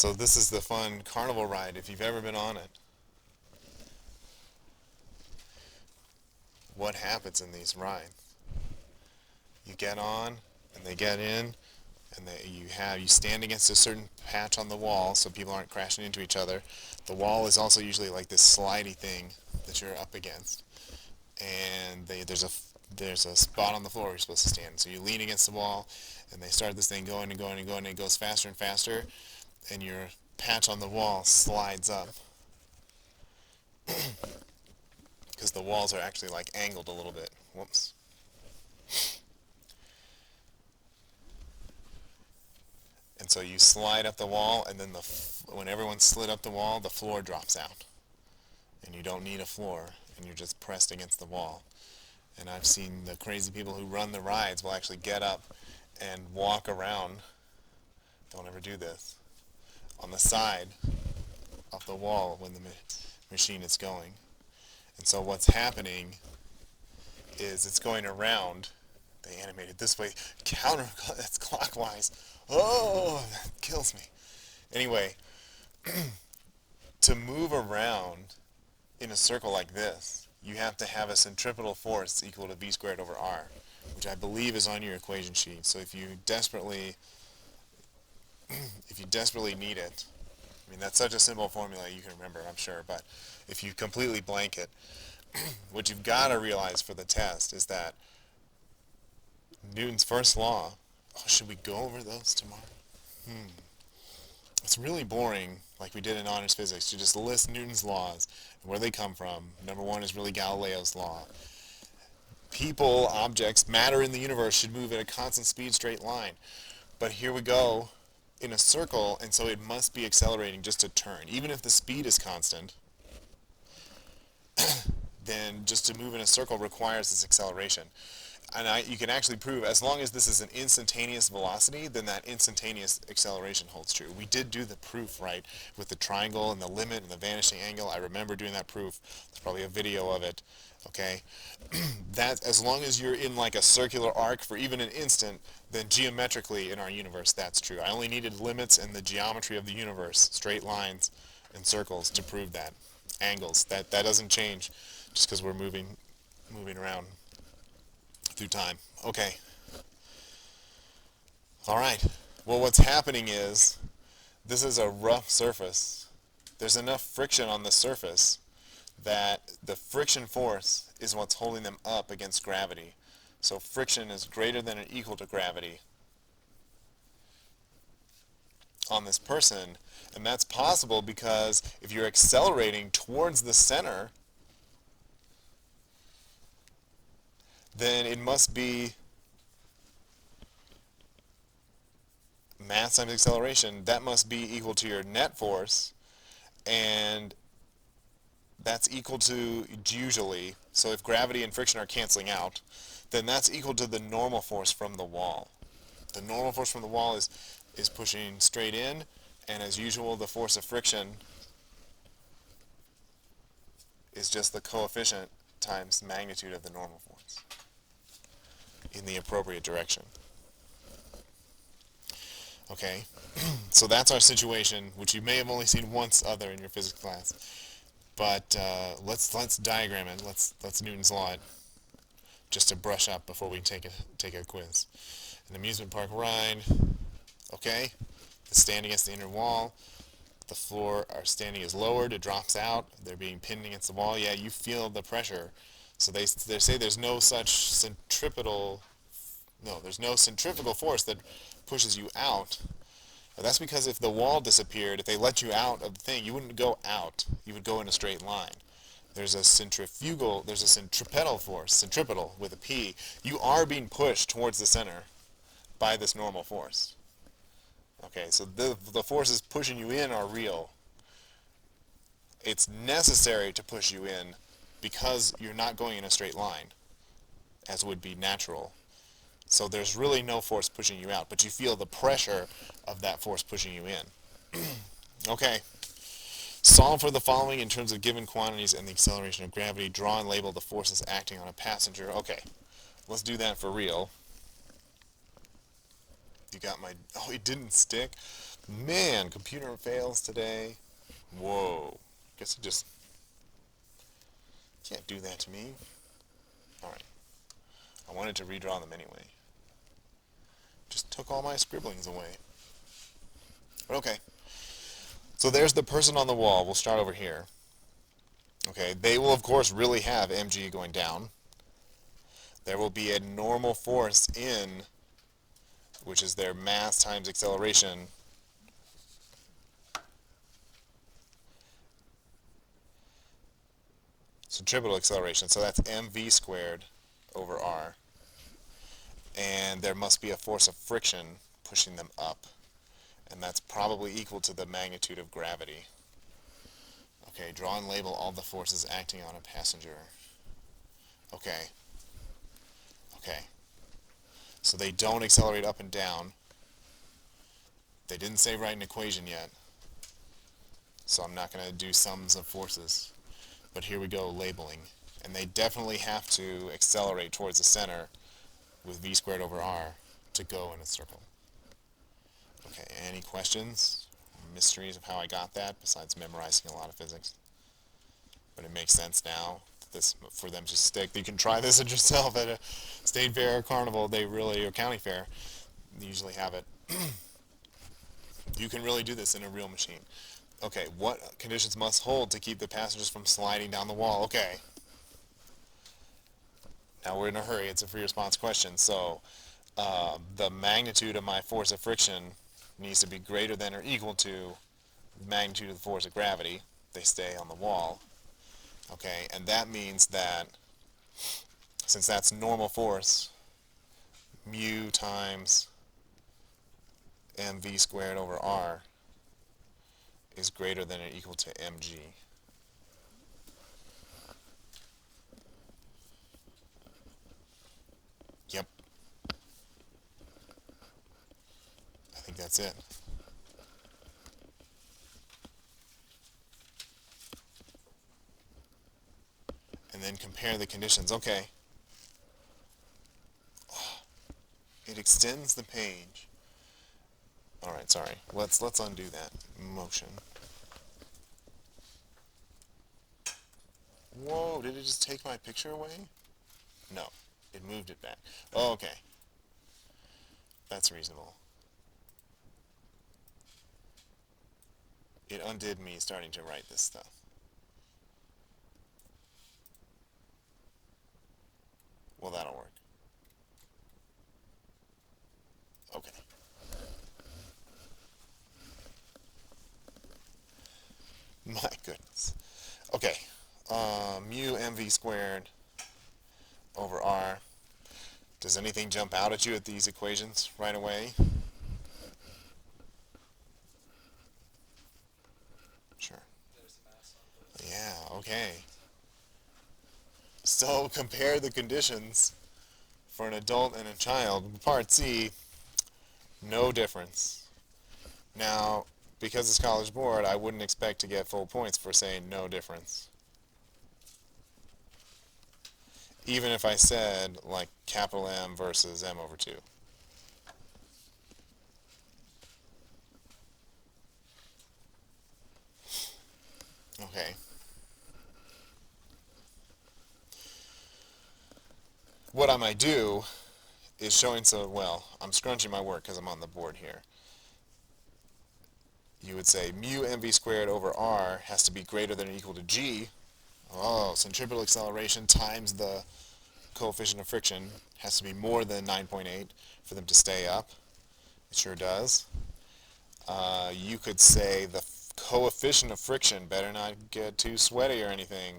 So this is the fun carnival ride if you've ever been on it. What happens in these rides? You get on and they get in and you stand against a certain patch on the wall so people aren't crashing into each other. The wall is also usually like this slidey thing that you're up against. And there's a spot on the floor where you're supposed to stand. So you lean against the wall and they start this thing going and going and going and it goes faster and faster and your patch on the wall slides up because the walls are actually like angled a little bit. Whoops. And so you slide up the wall, and then when everyone's slid up the wall, the floor drops out. And you don't need a floor, and you're just pressed against the wall. And I've seen the crazy people who run the rides will actually get up and walk around, don't ever do this, on the side of the wall when the machine is going. And so what's happening is it's going around. They animate it this way, it's clockwise. Oh, that kills me. Anyway, to move around in a circle like this, you have to have a centripetal force equal to v squared over r, which I believe is on your equation sheet. So if you desperately need it, I mean, that's such a simple formula you can remember, I'm sure, but if you completely blank it, what you've got to realize for the test is that Newton's first law, should we go over those tomorrow? It's really boring, like we did in honors physics, to just list Newton's laws and where they come from. Number one is really Galileo's law. People, objects, matter in the universe should move at a constant speed, straight line. But here we go in a circle, and so it must be accelerating just a turn. Even if the speed is constant, then just to move in a circle requires this acceleration. And you can actually prove, as long as this is an instantaneous velocity, then that instantaneous acceleration holds true. We did do the proof, right, with the triangle and the limit and the vanishing angle. I remember doing that proof. There's probably a video of it, okay? That, as long as you're in like a circular arc for even an instant, then geometrically in our universe, that's true. I only needed limits and the geometry of the universe, straight lines and circles, to prove that. Angles, that doesn't change just because we're moving around through time. Okay. All right. Well, what's happening is this is a rough surface. There's enough friction on the surface that the friction force is what's holding them up against gravity. So friction is greater than or equal to gravity on this person. And that's possible because if you're accelerating towards the center, then it must be mass times acceleration. That must be equal to your net force, and that's equal to, usually, so if gravity and friction are canceling out, then that's equal to the normal force from the wall. The normal force from the wall is pushing straight in, and as usual, the force of friction is just the coefficient times magnitude of the normal force in the appropriate direction. Okay, so that's our situation, which you may have only seen once other in your physics class. But let's diagram it. Let's Newton's law it, just to brush up before we take a quiz. An amusement park ride. Okay, the stand against the inner wall. The floor, our standing is lowered. It drops out. They're being pinned against the wall. Yeah, you feel the pressure. So they say there's no such centripetal force that pushes you out. But that's because if the wall disappeared, if they let you out of the thing, you wouldn't go out. You would go in a straight line. There's a centripetal force, centripetal with a P. You are being pushed towards the center by this normal force. Okay, so the forces pushing you in are real. It's necessary to push you in because you're not going in a straight line, as would be natural. So there's really no force pushing you out, but you feel the pressure of that force pushing you in. Okay. Solve for the following in terms of given quantities and the acceleration of gravity. Draw and label the forces acting on a passenger. Okay, let's do that for real. You got my... Oh, it didn't stick? Man, computer fails today. Whoa. Guess it just can't do that to me. Alright. I wanted to redraw them anyway. Just took all my scribblings away. But okay. So there's the person on the wall. We'll start over here. Okay, they will of course really have mg going down. There will be a normal force in, which is their mass times acceleration, centripetal acceleration, so that's mv squared over r. And there must be a force of friction pushing them up, and that's probably equal to the magnitude of gravity. Okay, draw and label all the forces acting on a passenger. Okay. Okay. So they don't accelerate up and down. They didn't say write an equation yet, so I'm not going to do sums of forces. But here we go, labeling. And they definitely have to accelerate towards the center with v squared over r to go in a circle. Okay, any questions? Mysteries of how I got that, besides memorizing a lot of physics? But it makes sense now this for them to stick. You can try this at yourself at a state fair or carnival. They really, or county fair, they usually have it. You can really do this in a real machine. Okay, what conditions must hold to keep the passengers from sliding down the wall? Okay. Now we're in a hurry. It's a free response question. So the magnitude of my force of friction needs to be greater than or equal to the magnitude of the force of gravity. They stay on the wall. Okay, and that means that since that's normal force, mu times mv squared over r is greater than or equal to mg. Yep. I think that's it. And then compare the conditions. Okay. It extends the page. Alright, sorry. Let's undo that motion. Whoa, did it just take my picture away? No, it moved it back. Oh, okay. That's reasonable. It undid me starting to write this stuff. Well, that'll work. Okay. My goodness. Okay. Mu mv squared over r. Does anything jump out at you at these equations right away? Sure. Yeah, okay. So compare the conditions for an adult and a child. Part C, no difference. Now, because it's College Board, I wouldn't expect to get full points for saying no difference. Even if I said, like, capital M versus M over 2. Okay. What I might do is showing so, well, I'm scrunching my work because I'm on the board here. You would say mu mv squared over r has to be greater than or equal to g. Oh, centripetal acceleration times the coefficient of friction has to be more than 9.8 for them to stay up. It sure does. You could say the coefficient of friction, better not get too sweaty or anything,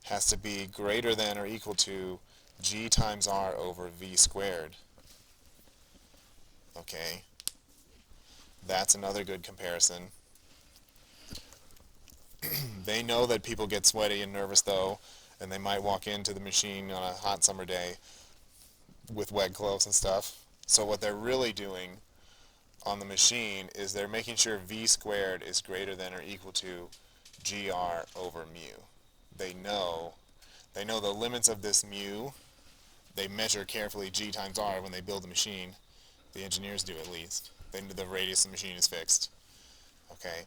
has to be greater than or equal to g times r over v squared. Okay, that's another good comparison. They know that people get sweaty and nervous though, and they might walk into the machine on a hot summer day with wet clothes and stuff. So what they're really doing on the machine is they're making sure v squared is greater than or equal to gr over mu. They know the limits of this mu. They measure carefully g times r when they build the machine, The engineers do at least. The radius of the machine is fixed. Okay.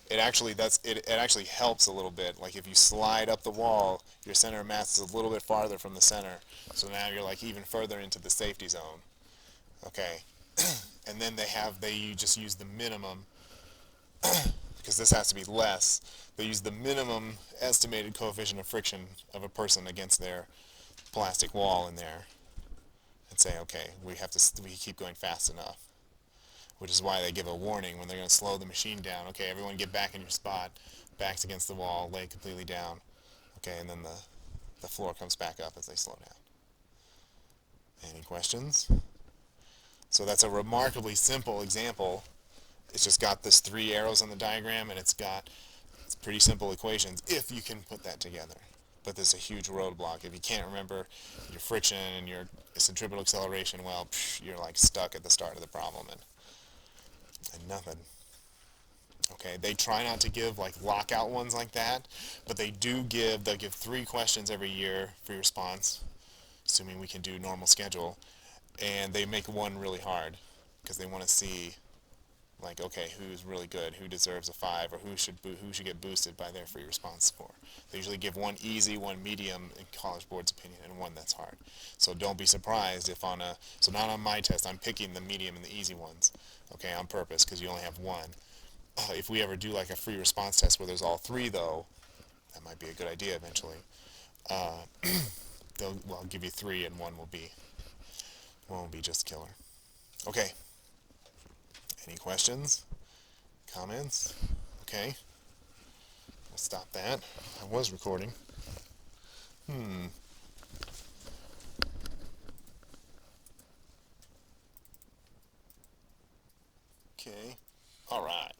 It actually helps a little bit. Like if you slide up the wall, your center of mass is a little bit farther from the center. So now you're like even further into the safety zone. Okay. And then you just use the minimum, because this has to be less. They use the minimum estimated coefficient of friction of a person against their plastic wall in there, and say, okay, we keep going fast enough. Which is why they give a warning when they're going to slow the machine down. Okay, everyone get back in your spot, backs against the wall, lay completely down. Okay, and then the floor comes back up as they slow down. Any questions? So that's a remarkably simple example. It's just got this 3 arrows on the diagram, and it's pretty simple equations if you can put that together. But there's a huge roadblock. If you can't remember your friction and your centripetal acceleration, well, you're like stuck at the start of the problem and nothing. Okay, they try not to give like lockout ones like that, but they'll give 3 questions every year for your response, assuming we can do normal schedule, and they make one really hard because they want to see like, okay, who's really good, who deserves a 5, or who should get boosted by their free response score. They usually give one easy, one medium in College Board's opinion, and one that's hard. So don't be surprised if so not on my test, I'm picking the medium and the easy ones, okay, on purpose, because you only have one. If we ever do like a free response test where there's all 3 though, that might be a good idea eventually. I'll give you 3, and one will be just killer. Okay. Any questions? Comments? Okay. We'll stop that. I was recording. Okay. All right.